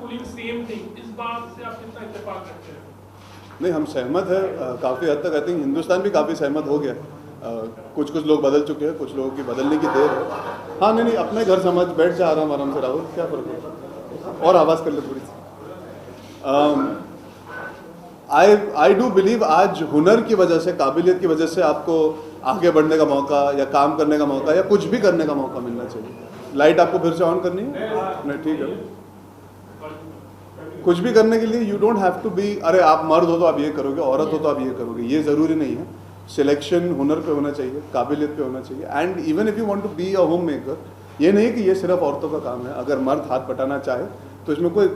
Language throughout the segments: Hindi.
पुलिंग सेम थिंग, इस बात से आप कितना इत्तेफाक रखते हैं? नहीं, हम सहमत हैं काफ़ी हद तक। आई थिंक हिंदुस्तान भी काफ़ी सहमत हो गया। कुछ कुछ लोग बदल चुके हैं, कुछ लोगों की बदलने की देर है। हाँ, नहीं अपने घर समझ बैठ जा आराम से राहुल, क्या फ़र्क है। और आवाज़ कर ले थोड़ी सी। आई डू बिलीव आज हुनर की वजह से, काबिलियत की वजह से आपको आगे बढ़ने का मौका या काम करने का मौका या कुछ भी करने का मौका मिलना चाहिए। लाइट आपको फिर से ऑन करनी है? नहीं, ठीक है। कुछ भी करने के लिए you don't have to be, अरे आप मर्द हो तो आप ये करोगे, औरत हो तो आप ये करोगे, ये ज़रूरी नहीं है। सिलेक्शन हुनर पे होना चाहिए, काबिलियत पे होना चाहिए। And even if you want to be a homemaker, ये नहीं कि ये सिर्फ औरतों का काम है। अगर मर्द हाथ बटाना चाहे तो इसमें कोई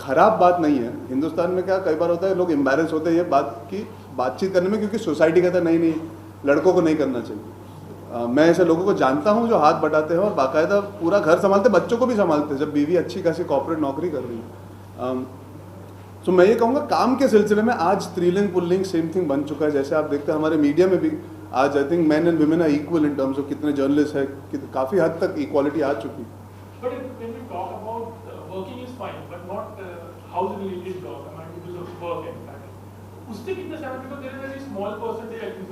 ख़राब बात नहीं है। हिंदुस्तान में क्या कई बार होता है, लोग एम्बैरेस होते हैं ये बात की बातचीत करने में, क्योंकि सोसाइटी कहता है नहीं लड़कों को नहीं करना चाहिए। मैं ऐसे लोगों को जानता हूँ जो हाथ बटाते हैं और बाकायदा पूरा घर संभालते, बच्चों को भी संभालते हैं, जब बीवी अच्छी खासी कॉर्पोरेट नौकरी कर रही है। तो मैं ये कहूँगा काम के सिलसिले में आज स्त्रीलिंग पुल्लिंग सेम थिंग बन चुका है। जैसे आप देखते हैं हमारे मीडिया में भी आज I think man and women are equal in terms of कितने जर्नलिस्ट है, काफ़ी हद तक इक्वालिटी आ चुकी है। But when we talk about working is fine, but not house related job, I mean because of work in fact. उससे कितने सहमत, because there is a very small percentage I think.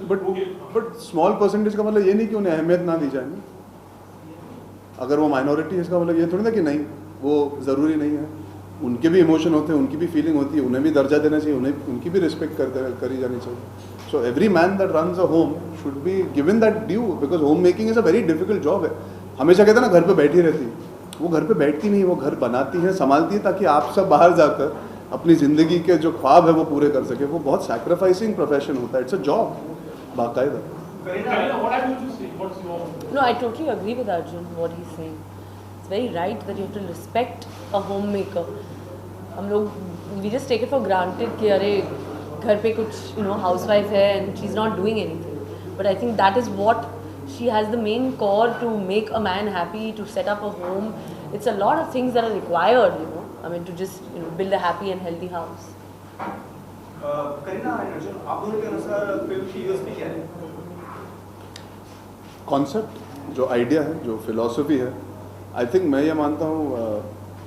But small percentage का मतलब ये नहीं कि उन्हें अहमियत ना दी जाए ना। अगर वो माइनॉरिटी है इसका मतलब ये थोड़ी ना कि नहीं, वो ज़रूरी नहीं है। उनके भी इमोशन होते हैं, उनकी भी फीलिंग होती है, उन्हें भी दर्जा देना चाहिए, उन्हें उनकी भी रिस्पेक्ट करी जानी चाहिए। So every man that runs a home should be given that due, because home making is a very difficult job है। हमेशा कहते हैं ना घर पे बैठी रहती है, वो घर पे बैठती नहीं, वो घर बनाती है, संभालती है, ताकि आप सब बाहर जाकर अपनी ज़िंदगी के जो ख्वाब है वो पूरे कर सके। वो बहुत सैक्रिफाइसिंग प्रोफेशन होता है, इट्स अ जॉब बाकायदा। No, I totally agree with Arjun what he's saying. It's very right that you have to respect a homemaker. हम लोग we just take it for granted कि अरे घर पे कुछ housewife है and she's not doing anything. But I think that is what she has the main core to make a man happy, to set up a home. It's a lot of things that are required, I mean to just build a happy and healthy house. Kareena और अर्जुन, आप दोनों के अनुसार फिल्म की यूएसपी क्या है? कॉन्सेप्ट, जो आइडिया है, जो फिलॉसफी है। आई थिंक मैं ये मानता हूँ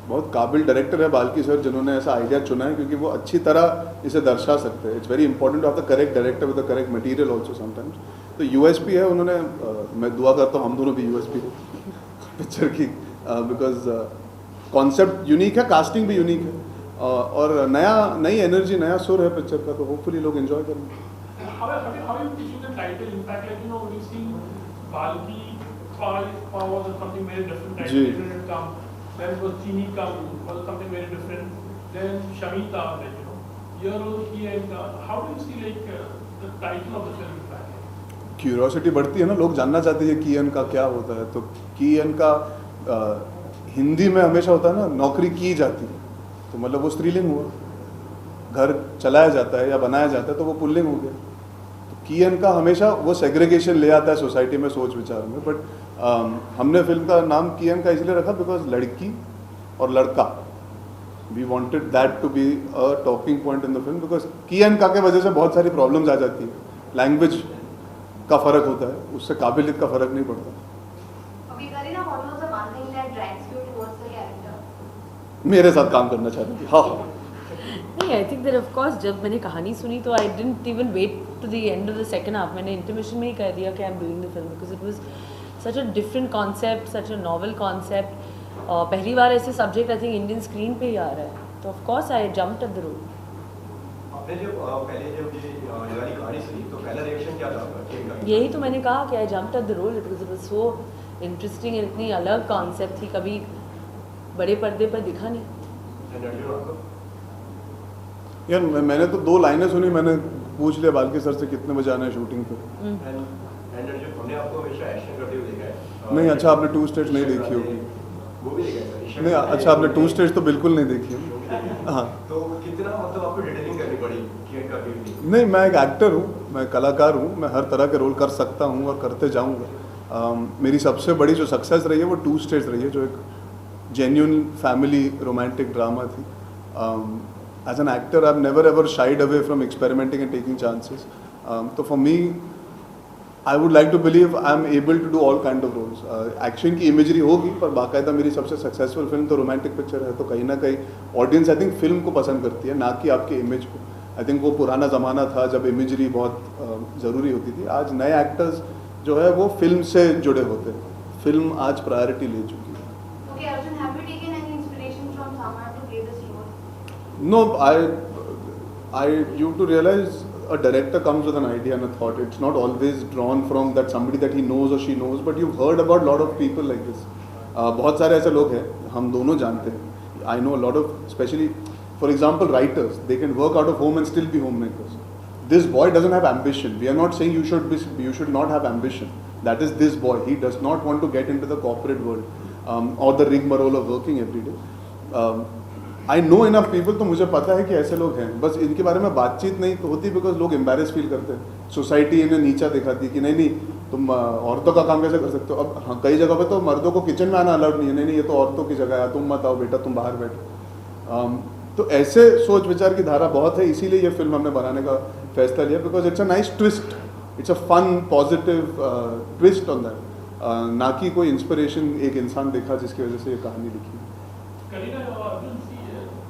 बहुत काबिल डायरेक्टर है बाल्की सर, जिन्होंने ऐसा आइडिया चुना है, क्योंकि वो अच्छी तरह इसे दर्शा सकते हैं। It's very important to have the correct director with the correct material also sometimes. तो यूएसपी है, उन्होंने मैं दुआ करता हूँ हम दोनों भी यूएसपी हो पिक्चर की, बिकॉज कॉन्सेप्ट यूनिक है, कास्टिंग भी यूनिक है, और नई एनर्जी, नया सुर है पिक्चर का, तो होपफुली लोग एंजॉय करेंगे। How are you pitching the title? In fact, like we've seen Balki Power was something very different. Title didn't come. Then it was Chini Kam was something very different. Then Shamita, like here also Ki and how do you see like the title of the film? In fact, curiosity बढ़ती है ना, लोग जानना चाहते हैं कियन का क्या होता है। तो कियन का हिंदी में हमेशा होता है ना, नौकरी की जाती है, तो मतलब वो स्त्रीलिंग हुआ। घर चलाया जाता है या बनाया जाता है तो वो पुल्लिंग हो गया। तो कियन का हमेशा वो सेग्रीगेशन ले आता है सोसाइटी में, सोच विचार में। बट हमने फिल्म का नाम कियन का इसलिए रखा बिकॉज लड़की और लड़का, we wanted that to be a talking point in the film, because कियन का के वजह से बहुत सारी प्रॉब्लम्स आ जाती है। लैंग्वेज का फ़र्क होता है, उससे काबिलियत का फ़र्क नहीं पड़ता। मेरे साथ काम करना चाहती थी। हाँ नहीं, I think that of course जब मैंने कहानी सुनी तो I didn't even wait to the end of the second half. मैंने इंटरमिशन में ही कह दिया कि I am doing the film because it was such a different concept, such a novel concept. पहली बार ऐसे subject I think Indian screen पे ही आ रहा है, तो of course I jumped at the role. आपने जब पहले ये वाली कहानी सुनी तो पहला रिएक्शन क्या था? यही तो मैंने कहा कि I jumped at the role because it was so interesting, इतनी अलग कॉन्सेप्ट थी, कभी बड़े पर्दे पर दिखा नहीं। यार मैंने तो 2 लाइनें सुनी, मैंने पूछ लिया बाल्की सर से कितने बजे आना है शूटिंग पे। हमने आपको हमेशा एक्शन करते हुए देखा है। नहीं, अच्छा आपने 2 स्टेज नहीं देखी होगी। वो भी देखा है नहीं, अच्छा आपने 2 स्टेज तो बिल्कुल नहीं देखी है। हाँ, तो कितना मतलब आपको डिटेलिंग करनी पड़ी कि कभी? नहीं, मैं एक एक्टर हूँ, मैं कलाकार हूँ, मैं हर तरह के रोल कर सकता हूँ और करते जाऊँगा। मेरी सबसे बड़ी जो सक्सेस रही है वो 2 स्टेज रही है, जो एक जेन्युइन फैमिली रोमांटिक ड्रामा थी। As an actor I have never ever shied away from experimenting and taking chances. तो for me I would like to believe I am able to do all kind of roles. Action की इमेजरी होगी, पर बाकायदा मेरी सबसे सक्सेसफुल फिल्म तो रोमांटिक पिक्चर है, तो कहीं ना कहीं ऑडियंस आई थिंक फिल्म को पसंद करती है, ना कि आपके इमेज को. आई थिंक वो पुराना ज़माना था जब इमेजरी बहुत ज़रूरी होती थी. आज नए एक्टर्स जो है वो फिल्म से जुड़े होते हैं. फिल्म आज प्रायोरिटी ले चुकी है. Okay, Arjun, have you taken any inspiration from someone to play this role? No, you have to realize a director comes with an idea and a thought. It's not always drawn from that somebody that he knows or she knows, but you've heard about a lot of people like this. बहुत सारे ऐसे लोग हैं, हम दोनों जानते हैं. I know a lot of, especially, for example, writers. They can work out of home and still be homemakers. This boy doesn't have ambition. We are not saying you should not have ambition. That is this boy. He does not want to get into the corporate world or the rigmarole of working every day. I know enough people, तो मुझे पता है कि ऐसे लोग हैं, बस इनके बारे में बातचीत नहीं होती बिकॉज लोग एम्बेरस फील करते हैं. सोसाइटी इन्हें नीचा दिखाती है कि नहीं तुम औरतों का काम कैसे कर सकते हो. अब हाँ, कई जगह पे तो मर्दों को किचन में आना अलाउड नहीं है. नहीं ये तो औरतों की जगह है, तुम मत आओ बेटा, तुम बाहर बैठो. तो ऐसे सोच विचार की धारा बहुत है, इसीलिए ये फिल्म हमने बनाने का फैसला लिया because it's a nice twist, it's a fun positive twist on that. ना कि कोई इंस्पिरेशन एक इंसान देखा जिसकी वजह से ये कहानी लिखी. करीना, अर्जुन सी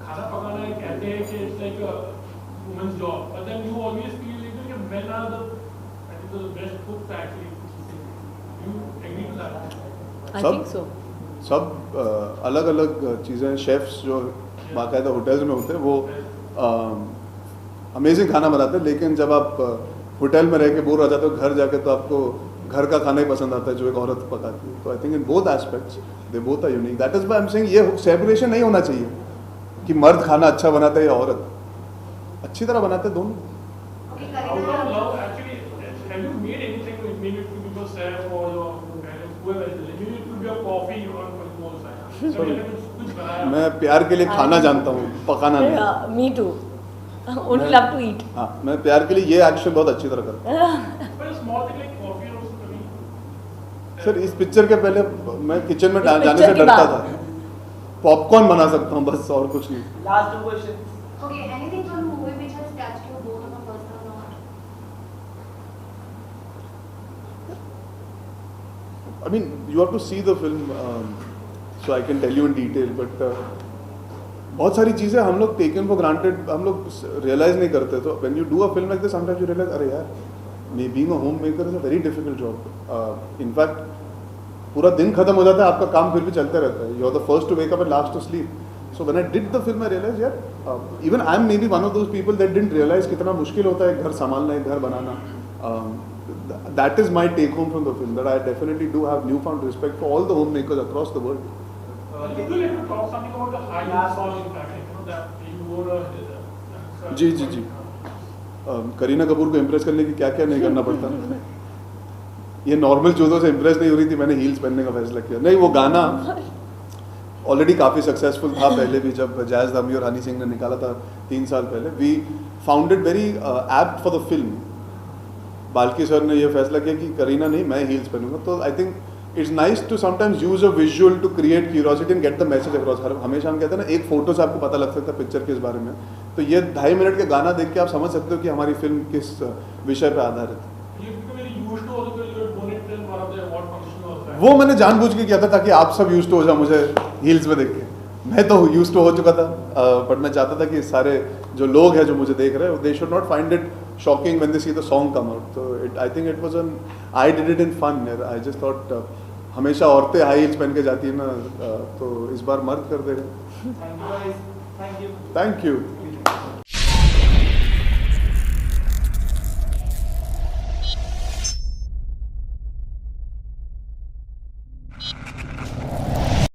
खाना पकाना कहते हैं कि it's like a women's job, but then you always feel like कि men are the best cooks actually. You agree to that? I think so. सब अलग अलग चीज़ें. शेफ्स जो बाकायदा होटल्स में होते हैं वो अमेजिंग खाना बनाते हैं, लेकिन जब आप होटल में रह के बोर हो जाते हो, घर जाके तो आपको घर का खाना ही पसंद आता है जो एक औरत पकाती है. तो I think in both aspects they both are unique. That is why I am saying ये सेपरेशन नहीं होना चाहिए कि मर्द खाना अच्छा बनाता है या औरत. अच्छी तरह बनाते हैं दोनों. Okay, Out of Karina, love, actually, have you made anything to maybe it could be your chef or your parents, whoever it is, maybe it could be your coffee or small side. So मैंने कुछ बनाया. मैं प्यार के लिए खाना जानता हूँ, पकाना नहीं. Yeah, me too. Only love to eat. हाँ, मैं प्यार के लिए ये एक्शन बहुत अच्छी तरह करता हूँ. But a small thing like coffee or something. Sir इस पिक्चर के पहले मैं किचन में इस जाने पिक्चर से के डरता बाद. था. पॉपकॉर्न बना सकता हूँ बस, और कुछ नहीं. Last 2 questions. okay, anything from the movie which has touched you both on a personal note? I mean, you have to see the film, so I can tell you in detail. But बहुत सारी चीज़ें हम लोग taken for granted, हम लोग realize नहीं करते. तो when you do a film like this, sometimes you realize, अरे यार, being a homemaker is a very difficult job. In fact, पूरा दिन खत्म हो जाता है, आपका काम फिर भी चलते रहता है. You are the first to wake up and last to sleep. So when I did the film, I realized, यार, even I am maybe one of those people that didn't realize कितना मुश्किल होता है घर संभालना, एक घर बनाना. That is my take home from the film, that I definitely do have newfound respect for all the homemakers across the world. Would you like to talk something about the high song in fact, you know, that you wore a... जी जी जी. करीना कपूर को इम्प्रेस करने की क्या क्या नहीं करना पड़ता. ये नॉर्मल चीज़ों से इम्प्रेस नहीं हो रही थी, मैंने हील्स पहनने का फैसला किया. नहीं, वो गाना ऑलरेडी काफ़ी सक्सेसफुल था पहले भी, जब जैज़ धामी और हनी सिंह ने निकाला था 3 साल पहले. We found it very apt for the film. Balki sir ने ये फैसला किया कि करीना नहीं, मैं हील्स पहनूंगा. तो I think it's nice to sometimes use a visual to create curiosity and get the message across. हमेशा हम कहते हैं ना, एक फोटो से आपको पता लग सकता है पिक्चर किस बारे में. तो ये 2.5 मिनट का गाना देख के आप समझ सकते हो कि हमारी फिल्म किस विषय पर आधारित है. वो मैंने जानबूझ के किया था ताकि आप सब यूज टू हो जाओ मुझे हील्स में देख के. मैं तो यूज टू हो चुका था, बट मैं चाहता था कि सारे जो लोग हैं जो मुझे देख रहे हैं, they should not find it shocking when they see the song come out. तो I think it was an, I did it in fun. I just thought हमेशा औरतें हाई हील्स पहन के जाती है ना, तो इस बार मर्द कर दे रहे. Thank you guys. Thank you. Thank you.